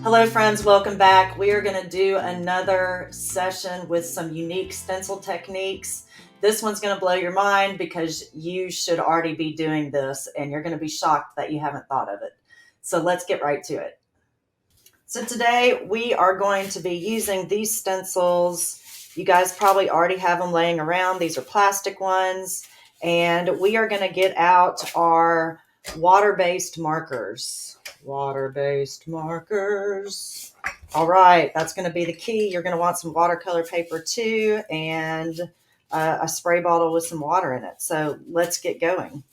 Hello friends, welcome back. We are going to do another session with some unique stencil techniques. This one's going to blow your mind because you should already be doing this and you're going to be shocked that you haven't thought of it. So let's get right to it. So today we are going to be using these stencils. You guys probably already have them laying around. These are plastic ones, and we are going to get out our water-based markers. Water-based markers. All right, that's going to be the key. You're going to want some watercolor paper too, and a spray bottle with some water in it. So let's get going.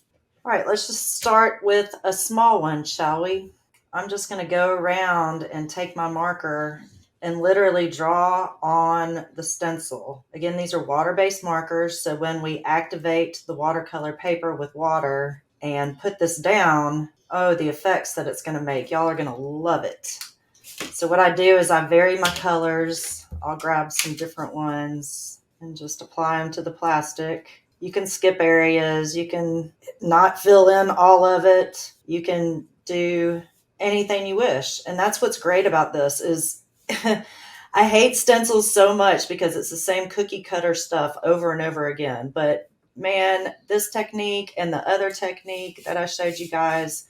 All right, let's just start with a small one, shall we? I'm just going to go around and take my marker and literally draw on the stencil. Again, these are water-based markers, so when we activate the watercolor paper with water and put this down, oh, the effects that it's going to make. Y'all are going to love it. So what I do is I vary my colors. I'll grab some different ones and just apply them to the plastic. You can skip areas. You can not fill in all of it. You can do anything you wish. And that's what's great about this is I hate stencils so much because it's the same cookie cutter stuff over and over again. But man, this technique and the other technique that I showed you guys,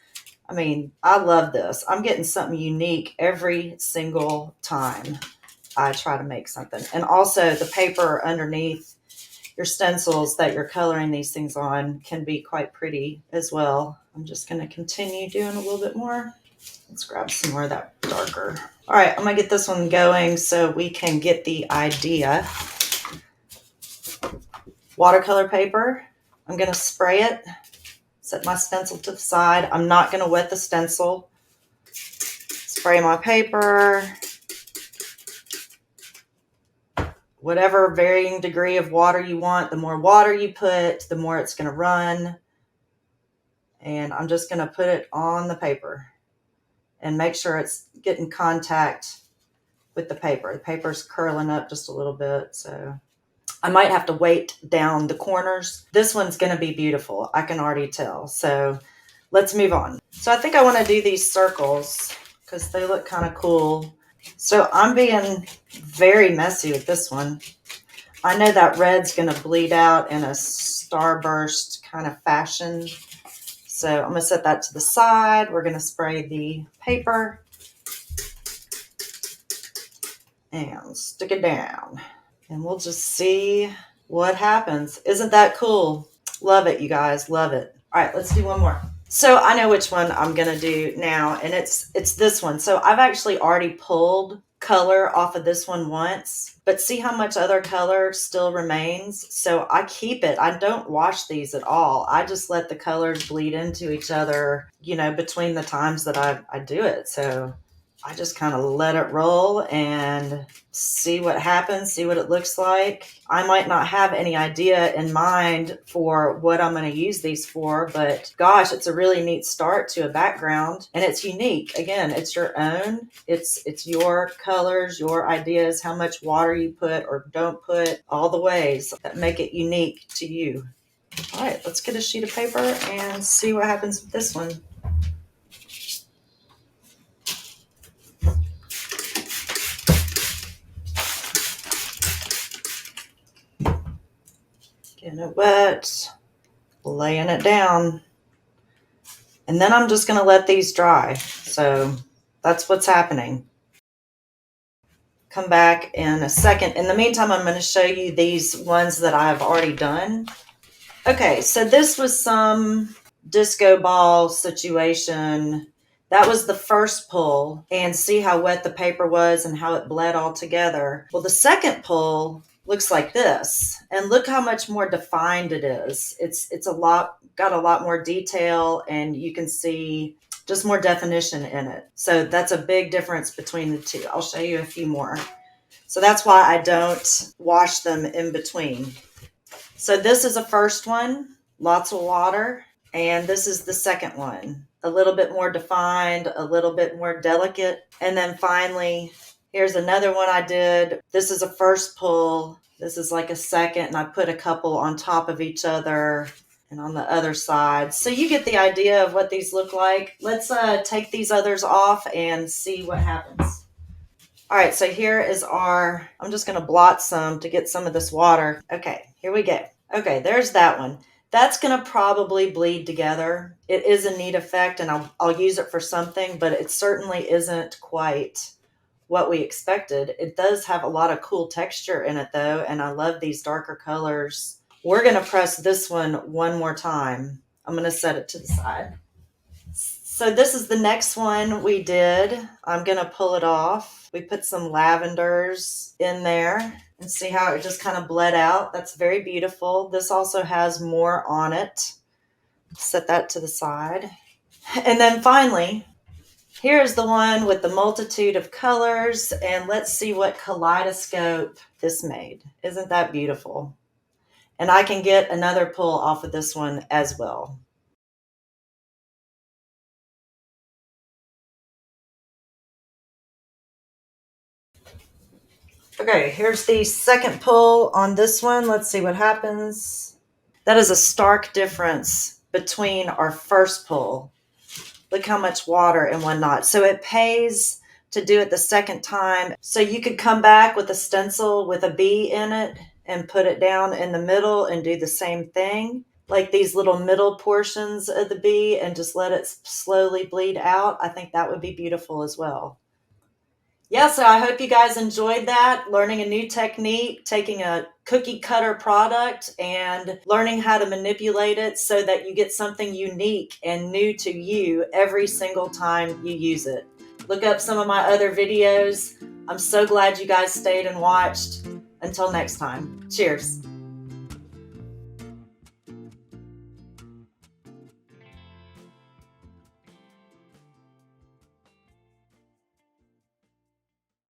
I mean, I love this. I'm getting something unique every single time I try to make something. And also the paper underneath your stencils that you're coloring these things on can be quite pretty as well. I'm just going to continue doing a little bit more. Let's grab some more of that darker. All right, I'm going to get this one going so we can get the idea. Watercolor paper. I'm going to spray it. Set my stencil to the side. I'm not going to wet the stencil. Spray my paper. Whatever varying degree of water you want. The more water you put, the more it's going to run. And I'm just going to put it on the paper and make sure it's getting contact with the paper. The paper's curling up just a little bit, so I might have to weight down the corners. This one's going to be beautiful. I can already tell. So let's move on. So I think I want to do these circles because they look kind of cool. So I'm being very messy with this one. I know that red's going to bleed out in a starburst kind of fashion. So I'm going to set that to the side. We're going to spray the paper and stick it down. And we'll just see what happens. Isn't that cool? Love it, you guys. Love it. All right, let's do one more. So I know which one I'm going to do now, and it's this one. So I've actually already pulled color off of this one once, but see how much other color still remains? So I keep it. I don't wash these at all. I just let the colors bleed into each other, you know, between the times that I do it. So I just kind of let it roll and see what happens, see what it looks like. I might not have any idea in mind for what I'm going to use these for, but gosh, it's a really neat start to a background, and it's unique. Again, it's your own. It's your colors, your ideas, how much water you put or don't put, all the ways that make it unique to you. All right, let's get a sheet of paper and see what happens with this one. Getting it wet, laying it down, and then I'm just going to let these dry. So that's what's happening. Come back in a second. In the meantime, I'm going to show you these ones that I've already done. Okay, so this was some disco ball situation. That was the first pull, and see how wet the paper was and how it bled all together. Well, the second pull looks like this, and look how much more defined it is. It's got a lot more detail, and you can see just more definition in it. So that's a big difference between the two. I'll show you a few more. So that's why I don't wash them in between. So this is a first one, lots of water, and this is the second one, a little bit more defined, a little bit more delicate, and then finally here's another one I did. This is a first pull. This is like a second, and I put a couple on top of each other and on the other side. So you get the idea of what these look like. Let's take these others off and see what happens. All right, so here is our, I'm just gonna blot some to get some of this water. Okay, here we go. Okay, there's that one. That's gonna probably bleed together. It is a neat effect and I'll use it for something, but it certainly isn't quite what we expected. It does have a lot of cool texture in it though, and I love these darker colors. We're gonna press this one more time. I'm gonna set it to the side. So this is the next one we did. I'm gonna pull it off. We put some lavenders in there and see how it just kind of bled out. That's very beautiful. This also has more on it. Set that to the side. And then finally, here's the one with the multitude of colors, and let's see what kaleidoscope this made. Isn't that beautiful? And I can get another pull off of this one as well. Okay, here's the second pull on this one. Let's see what happens. That is a stark difference between our first pull. Look how much water and whatnot. So it pays to do it the second time. So you could come back with a stencil with a bee in it and put it down in the middle and do the same thing, like these little middle portions of the bee, and just let it slowly bleed out. I think that would be beautiful as well. Yeah, so I hope you guys enjoyed that, learning a new technique, taking a cookie cutter product and learning how to manipulate it so that you get something unique and new to you every single time you use it. Look up some of my other videos. I'm so glad you guys stayed and watched. Until next time, cheers.